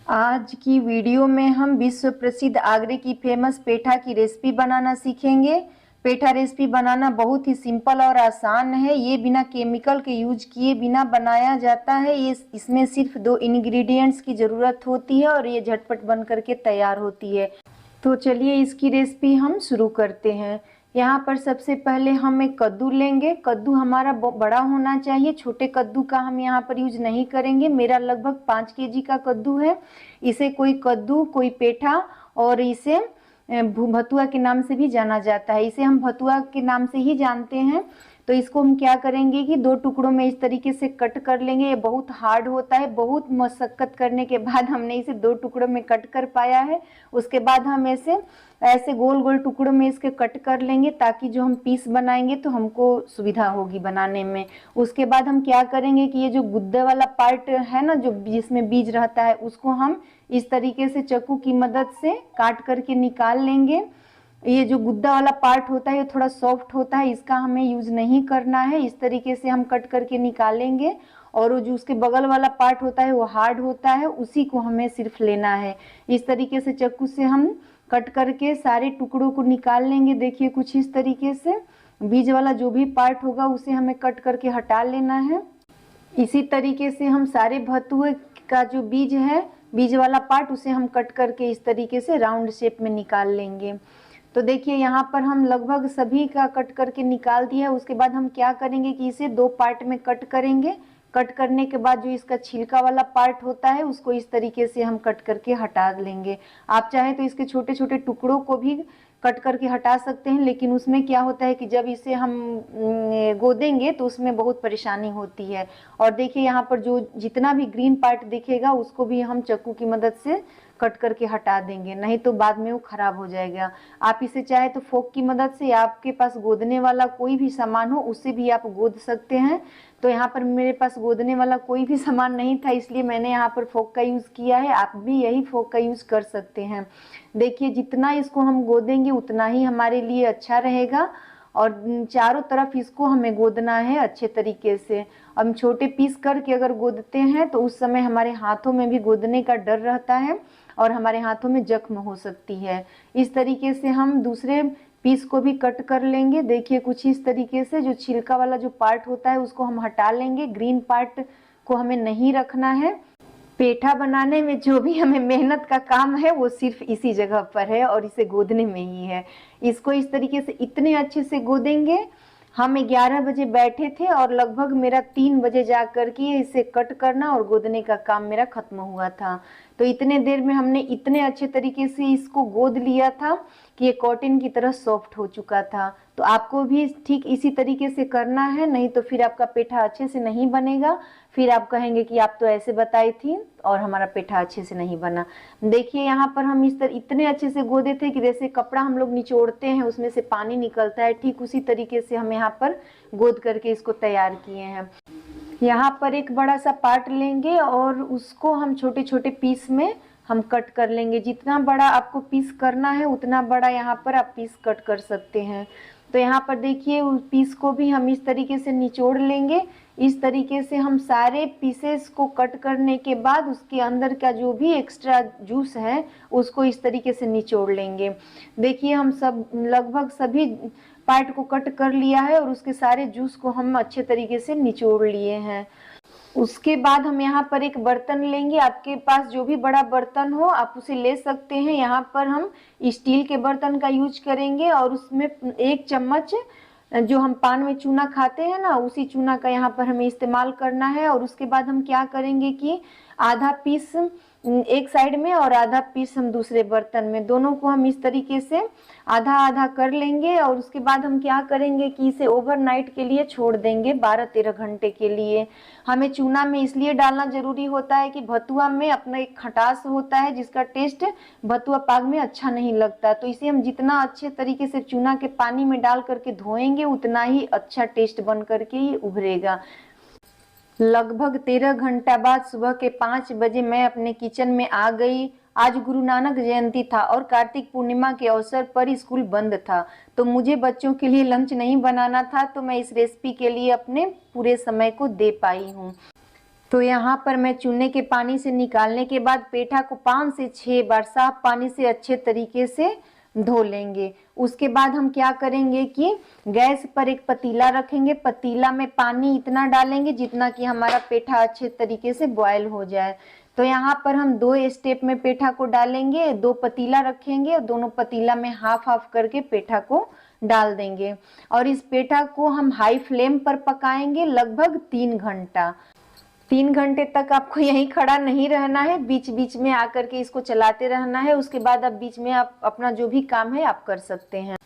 आज की वीडियो में हम विश्व प्रसिद्ध आगरे की फेमस पेठा की रेसिपी बनाना सीखेंगे। पेठा रेसिपी बनाना बहुत ही सिंपल और आसान है। ये बिना केमिकल के यूज किए बिना बनाया जाता है। इसमें सिर्फ 2 इंग्रेडिएंट्स की ज़रूरत होती है और ये झटपट बन करके तैयार होती है। तो चलिए इसकी रेसिपी हम शुरू करते हैं। यहाँ पर सबसे पहले हम एक कद्दू लेंगे। कद्दू हमारा बड़ा होना चाहिए, छोटे कद्दू का हम यहाँ पर यूज नहीं करेंगे। मेरा लगभग 5 केजी का कद्दू है। इसे कोई कद्दू, कोई पेठा और इसे भतुआ के नाम से भी जाना जाता है। इसे हम भतुआ के नाम से ही जानते हैं। तो इसको हम क्या करेंगे कि 2 टुकड़ों में इस तरीके से कट कर लेंगे। ये बहुत हार्ड होता है, बहुत मशक्कत करने के बाद हमने इसे 2 टुकड़ों में कट कर पाया है। उसके बाद हम ऐसे गोल गोल टुकड़ों में इसके कट कर लेंगे ताकि जो हम पीस बनाएंगे तो हमको सुविधा होगी बनाने में। उसके बाद हम क्या करेंगे कि ये जो गुद्दे वाला पार्ट है ना, जो जिसमें बीज रहता है, उसको हम इस तरीके से चाकू की मदद से काट करके निकाल लेंगे। ये जो गुद्दा वाला पार्ट होता है ये थोड़ा सॉफ्ट होता है, इसका हमें यूज नहीं करना है। इस तरीके से हम कट करके निकालेंगे। और वो जो उसके बगल वाला पार्ट होता है वो हार्ड होता है, उसी को हमें सिर्फ लेना है। इस तरीके से चाकू से हम कट करके सारे टुकड़ों को निकाल लेंगे। देखिए कुछ इस तरीके से बीज वाला जो भी पार्ट होगा उसे हमें कट करके हटा लेना है। इसी तरीके से हम सारे भतुए का जो बीज है, बीज वाला पार्ट, उसे हम कट करके इस तरीके से राउंड शेप में निकाल लेंगे। तो देखिए यहाँ पर हम लगभग सभी का कट करके निकाल दिया है। उसके बाद हम क्या करेंगे कि इसे 2 पार्ट में कट करेंगे। कट करने के बाद जो इसका छिलका वाला पार्ट होता है उसको इस तरीके से हम कट करके हटा लेंगे। आप चाहे तो इसके छोटे छोटे टुकड़ों को भी कट करके हटा सकते हैं, लेकिन उसमें क्या होता है कि जब इसे हम गोदेंगे तो उसमें बहुत परेशानी होती है। और देखिए यहाँ पर जो जितना भी ग्रीन पार्ट दिखेगा उसको भी हम चाकू की मदद से कट करके हटा देंगे, नहीं तो बाद में वो खराब हो जाएगा। आप इसे चाहे तो फोक की मदद से, या आपके पास गोदने वाला कोई भी सामान हो उससे भी आप गोद सकते हैं। तो यहाँ पर मेरे पास गोदने वाला कोई भी सामान नहीं था, इसलिए मैंने यहाँ पर फोक का यूज़ किया है। आप भी यही फोक का यूज़ कर सकते हैं। देखिए जितना इसको हम गोदेंगे उतना ही हमारे लिए अच्छा रहेगा। और चारों तरफ इसको हमें गोदना है अच्छे तरीके से। हम छोटे पीस करके अगर गोदते हैं तो उस समय हमारे हाथों में भी गोदने का डर रहता है और हमारे हाथों में जख्म हो सकती है। इस तरीके से हम दूसरे पीस को भी कट कर लेंगे। देखिए कुछ इस तरीके से जो छिलका वाला जो पार्ट होता है उसको हम हटा लेंगे। ग्रीन पार्ट को हमें नहीं रखना है। पेठा बनाने में जो भी हमें मेहनत का काम है वो सिर्फ इसी जगह पर है और इसे गोदने में ही है। इसको इस तरीके से इतने अच्छे से गोदेंगे। हम 11 बजे बैठे थे और लगभग मेरा 3 बजे जा कर के इसे कट करना और गोदने का काम मेरा खत्म हुआ था। तो इतने देर में हमने इतने अच्छे तरीके से इसको गोद लिया था कि ये कॉटन की तरह सॉफ्ट हो चुका था। तो आपको भी ठीक इसी तरीके से करना है, नहीं तो फिर आपका पेठा अच्छे से नहीं बनेगा। फिर आप कहेंगे कि आप तो ऐसे बताई थी और हमारा पेठा अच्छे से नहीं बना। देखिए यहाँ पर हम इस तरह इतने अच्छे से गोदे थे कि जैसे कपड़ा हम लोग निचोड़ते हैं उसमें से पानी निकलता है, ठीक उसी तरीके से हम यहाँ पर गोद करके इसको तैयार किए हैं। यहाँ पर एक बड़ा सा पार्ट लेंगे और उसको हम छोटे छोटे पीस में हम कट कर लेंगे। जितना बड़ा आपको पीस करना है उतना बड़ा यहाँ पर आप पीस कट कर सकते हैं। तो यहाँ पर देखिए उस पीस को भी हम इस तरीके से निचोड़ लेंगे। इस तरीके से हम सारे पीसेस को कट करने के बाद उसके अंदर का जो भी एक्स्ट्रा जूस है उसको इस तरीके से निचोड़ लेंगे। देखिए हम सब लगभग सभी पार्ट को कट कर लिया है और उसके सारे जूस को हम अच्छे तरीके से निचोड़ लिए हैं। उसके बाद हम यहाँ पर एक बर्तन लेंगे। आपके पास जो भी बड़ा बर्तन हो आप उसे ले सकते हैं। यहाँ पर हम स्टील के बर्तन का यूज करेंगे और उसमें 1 चम्मच जो हम पान में चूना खाते हैं ना, उसी चूना का यहाँ पर हमें इस्तेमाल करना है। और उसके बाद हम क्या करेंगे कि आधा पीस एक साइड में और आधा पीस हम दूसरे बर्तन में, दोनों को हम इस तरीके से आधा आधा कर लेंगे। और उसके बाद हम क्या करेंगे कि इसे ओवरनाइट के लिए छोड़ देंगे, 12-13 घंटे के लिए। हमें चूना में इसलिए डालना जरूरी होता है कि भतुआ में अपना एक खटास होता है जिसका टेस्ट भतुआ पाक में अच्छा नहीं लगता। तो इसे हम जितना अच्छे तरीके से चूना के पानी में डाल करके धोएंगे उतना ही अच्छा टेस्ट बन करके ये उभरेगा। लगभग 13 घंटा बाद सुबह के 5 बजे मैं अपने किचन में आ गई। आज गुरु नानक जयंती था और कार्तिक पूर्णिमा के अवसर पर स्कूल बंद था, तो मुझे बच्चों के लिए लंच नहीं बनाना था। तो मैं इस रेसिपी के लिए अपने पूरे समय को दे पाई हूँ। तो यहाँ पर मैं चूने के पानी से निकालने के बाद पेठा को 5 से 6 बार साफ पानी से अच्छे तरीके से धो लेंगे। उसके बाद हम क्या करेंगे कि गैस पर एक पतीला रखेंगे। पतीला में पानी इतना डालेंगे जितना कि हमारा पेठा अच्छे तरीके से बॉयल हो जाए। तो यहाँ पर हम 2 स्टेप में पेठा को डालेंगे। 2 पतीला रखेंगे और दोनों पतीला में हाफ हाफ करके पेठा को डाल देंगे और इस पेठा को हम हाई फ्लेम पर पकाएंगे लगभग 3 घंटा। 3 घंटे तक आपको यहीं खड़ा नहीं रहना है, बीच बीच में आकर के इसको चलाते रहना है। उसके बाद आप बीच में आप अपना जो भी काम है आप कर सकते हैं।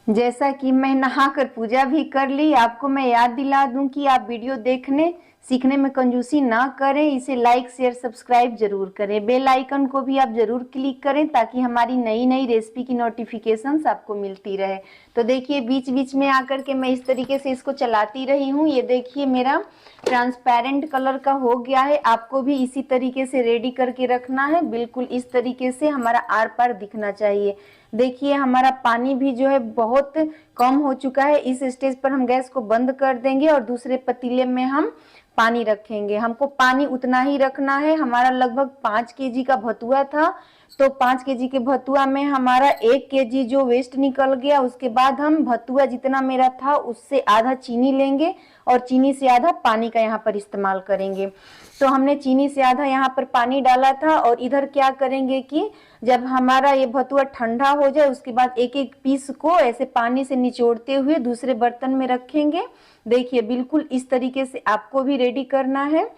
जैसा कि मैं नहाकर पूजा भी कर ली, आपको मैं याद दिला दूं कि आप वीडियो देखने सीखने में कंजूसी ना करें, इसे लाइक शेयर सब्सक्राइब जरूर करें। बेल आइकन को भी आप जरूर क्लिक करें ताकि हमारी नई नई रेसिपी की नोटिफिकेशंस आपको मिलती रहे। तो देखिए बीच बीच में आकर के मैं इस तरीके से इसको चलाती रही हूँ। ये देखिए मेरा ट्रांसपेरेंट कलर का हो गया है। आपको भी इसी तरीके से रेडी करके रखना है, बिल्कुल इस तरीके से हमारा आर पार दिखना चाहिए। देखिए हमारा पानी भी जो है बहुत कम हो चुका है। इस स्टेज पर हम गैस को बंद कर देंगे और दूसरे पतीले में हम पानी रखेंगे। हमको पानी उतना ही रखना है। हमारा लगभग 5 केजी का भतुआ था, तो 5 केजी के भतुआ में हमारा 1 केजी जो वेस्ट निकल गया। उसके बाद हम भतुआ जितना मेरा था उससे आधा चीनी लेंगे और चीनी से आधा पानी का यहाँ पर इस्तेमाल करेंगे। तो हमने चीनी से आधा यहाँ पर पानी डाला था और इधर क्या करेंगे कि जब हमारा ये भतुआ ठंडा हो जाए उसके बाद एक एक पीस को ऐसे पानी से निचोड़ते हुए दूसरे बर्तन में रखेंगे। देखिए बिल्कुल इस तरीके से आपको भी रेडी करना है,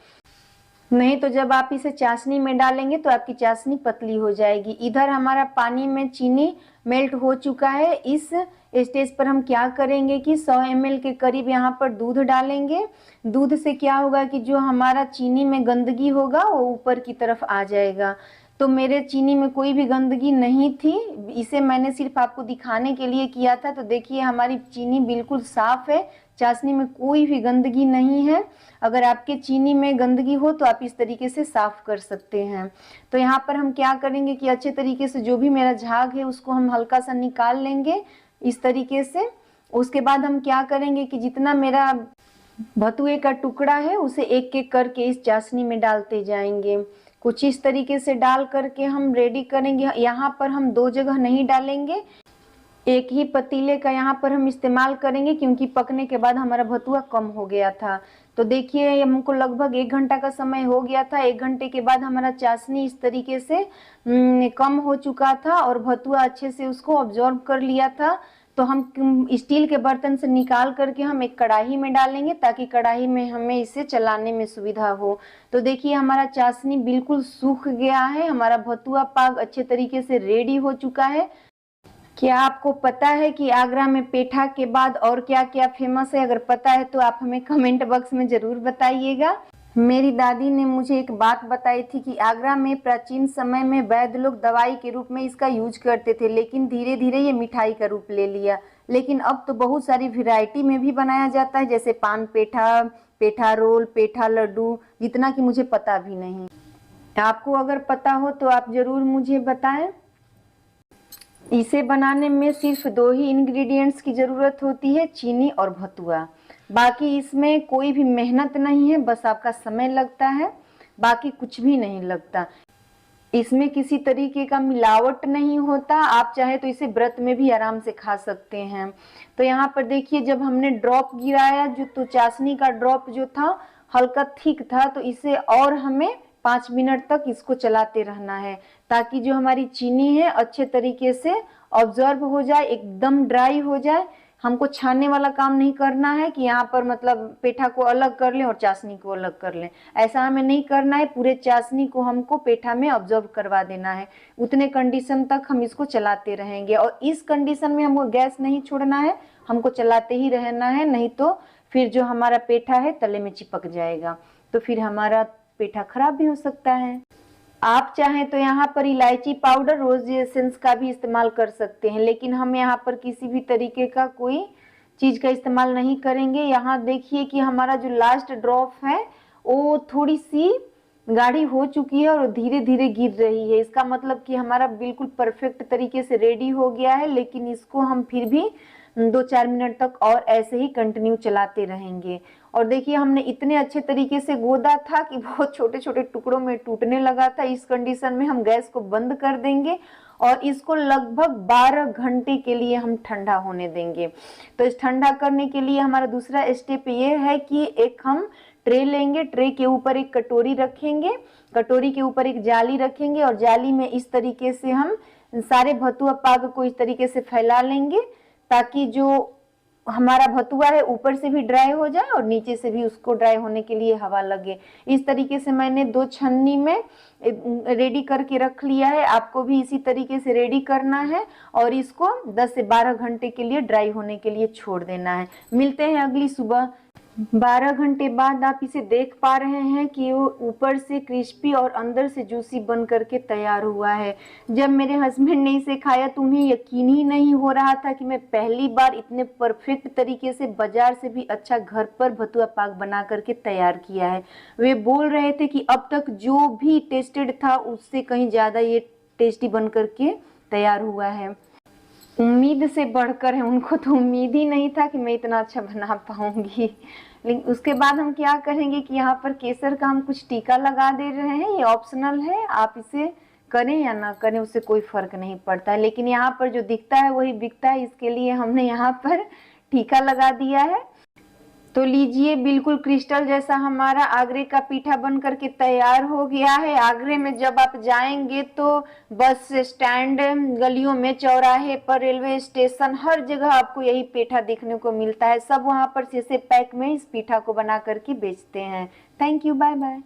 नहीं तो जब आप इसे चाशनी में डालेंगे तो आपकी चाशनी पतली हो जाएगी। इधर हमारा पानी में चीनी मेल्ट हो चुका है। इस स्टेज पर हम क्या करेंगे कि 100 ml के करीब यहाँ पर दूध डालेंगे। दूध से क्या होगा कि जो हमारा चीनी में गंदगी होगा वो ऊपर की तरफ आ जाएगा। तो मेरे चीनी में कोई भी गंदगी नहीं थी, इसे मैंने सिर्फ आपको दिखाने के लिए किया था। तो देखिए हमारी चीनी बिल्कुल साफ है, चाशनी में कोई भी गंदगी नहीं है। अगर आपके चीनी में गंदगी हो तो आप इस तरीके से साफ कर सकते हैं। तो यहाँ पर हम क्या करेंगे कि अच्छे तरीके से जो भी मेरा झाग है उसको हम हल्का सा निकाल लेंगे इस तरीके से। उसके बाद हम क्या करेंगे कि जितना मेरा भतुए का टुकड़ा है उसे एक एक करके इस चाशनी में डालते जाएंगे। कुछ इस तरीके से डाल करके हम रेडी करेंगे। यहाँ पर हम 2 जगह नहीं डालेंगे, एक ही पतीले का यहाँ पर हम इस्तेमाल करेंगे क्योंकि पकने के बाद हमारा भतुआ कम हो गया था। तो देखिए हमको लगभग 1 घंटा का समय हो गया था। 1 घंटे के बाद हमारा चाशनी इस तरीके से कम हो चुका था और भतुआ अच्छे से उसको ऑब्जॉर्व कर लिया था। तो हम स्टील के बर्तन से निकाल करके हम एक कढ़ाई में डालेंगे ताकि कढ़ाई में हमें इसे चलाने में सुविधा हो। तो देखिए हमारा चाशनी बिल्कुल सूख गया है, हमारा भतुआ पाक अच्छे तरीके से रेडी हो चुका है। क्या आपको पता है कि आगरा में पेठा के बाद और क्या क्या फेमस है? अगर पता है तो आप हमें कमेंट बॉक्स में जरूर बताइएगा। मेरी दादी ने मुझे एक बात बताई थी कि आगरा में प्राचीन समय में वैद्य लोग दवाई के रूप में इसका यूज करते थे, लेकिन धीरे धीरे ये मिठाई का रूप ले लिया। लेकिन अब तो बहुत सारी वैरायटी में भी बनाया जाता है, जैसे पान पेठा, पेठा रोल, पेठा लड्डू, जितना कि मुझे पता भी नहीं। आपको अगर पता हो तो आप जरूर मुझे बताएं। इसे बनाने में सिर्फ 2 ही इंग्रेडिएंट्स की ज़रूरत होती है, चीनी और भतुआ। बाकी इसमें कोई भी मेहनत नहीं है, बस आपका समय लगता है, बाकी कुछ भी नहीं लगता। इसमें किसी तरीके का मिलावट नहीं होता। आप चाहे तो इसे व्रत में भी आराम से खा सकते हैं। तो यहाँ पर देखिए जब हमने ड्रॉप गिराया जो, तो चाशनी का ड्रॉप जो था हल्का थिक था, तो इसे और हमें 5 मिनट तक इसको चलाते रहना है ताकि जो हमारी चीनी है अच्छे तरीके से ऑब्जर्व हो जाए, एकदम ड्राई हो जाए। हमको छानने वाला काम नहीं करना है कि यहाँ पर मतलब पेठा को अलग कर लें और चाशनी को अलग कर लें, ऐसा हमें नहीं करना है। पूरे चाशनी को हमको पेठा में ऑब्जर्व करवा देना है। उतने कंडीशन तक हम इसको चलाते रहेंगे और इस कंडीशन में हमको गैस नहीं छोड़ना है, हमको चलाते ही रहना है, नहीं तो फिर जो हमारा पेठा है तले में चिपक जाएगा, तो फिर हमारा पेठा खराब भी हो सकता है। आप चाहें तो यहाँ पर इलायची पाउडर, रोज एसेंस का भी इस्तेमाल कर सकते हैं, लेकिन हम यहाँ पर किसी भी तरीके का कोई चीज का इस्तेमाल नहीं करेंगे। यहाँ देखिए कि हमारा जो लास्ट ड्रॉप है वो थोड़ी सी गाढ़ी हो चुकी है और धीरे धीरे गिर रही है। इसका मतलब कि हमारा बिल्कुल परफेक्ट तरीके से रेडी हो गया है, लेकिन इसको हम फिर भी 2-4 मिनट तक और ऐसे ही कंटिन्यू चलाते रहेंगे। और देखिए हमने इतने अच्छे तरीके से गोदा था कि बहुत छोटे छोटे टुकड़ों में टूटने लगा था। इस कंडीशन में हम गैस को बंद कर देंगे और इसको लगभग 12 घंटे के लिए हम ठंडा होने देंगे। तो इस ठंडा करने के लिए हमारा दूसरा स्टेप ये है कि एक हम ट्रे लेंगे, ट्रे के ऊपर एक कटोरी रखेंगे, कटोरी के ऊपर एक जाली रखेंगे और जाली में इस तरीके से हम सारे भतुआ पाक को इस तरीके से फैला लेंगे ताकि जो हमारा भतुआ है ऊपर से भी ड्राई हो जाए और नीचे से भी उसको ड्राई होने के लिए हवा लगे। इस तरीके से मैंने 2 छन्नी में रेडी करके रख लिया है। आपको भी इसी तरीके से रेडी करना है और इसको 10 से 12 घंटे के लिए ड्राई होने के लिए छोड़ देना है। मिलते हैं अगली सुबह। 12 घंटे बाद आप इसे देख पा रहे हैं कि वो ऊपर से क्रिस्पी और अंदर से जूसी बन करके तैयार हुआ है। जब मेरे हस्बैंड ने इसे खाया तो उन्हें यकीन ही नहीं हो रहा था कि मैं पहली बार इतने परफेक्ट तरीके से बाजार से भी अच्छा घर पर भतुआ पाक बना करके तैयार किया है। वे बोल रहे थे कि अब तक जो भी टेस्टेड था उससे कहीं ज़्यादा ये टेस्टी बन करके तैयार हुआ है। उम्मीद से बढ़कर है, उनको तो उम्मीद ही नहीं था कि मैं इतना अच्छा बना पाऊंगी। लेकिन उसके बाद हम क्या करेंगे कि यहाँ पर केसर का हम कुछ टीका लगा दे रहे हैं। ये ऑप्शनल है, आप इसे करें या ना करें उससे कोई फर्क नहीं पड़ता है, लेकिन यहाँ पर जो दिखता है वही बिकता है, इसके लिए हमने यहाँ पर टीका लगा दिया है। तो लीजिए, बिल्कुल क्रिस्टल जैसा हमारा आगरे का पीठा बन करके तैयार हो गया है। आगरे में जब आप जाएंगे तो बस स्टैंड, गलियों में, चौराहे पर, रेलवे स्टेशन, हर जगह आपको यही पीठा देखने को मिलता है। सब वहां पर शीशे पैक में इस पीठा को बना करके बेचते हैं। Thank you, bye bye.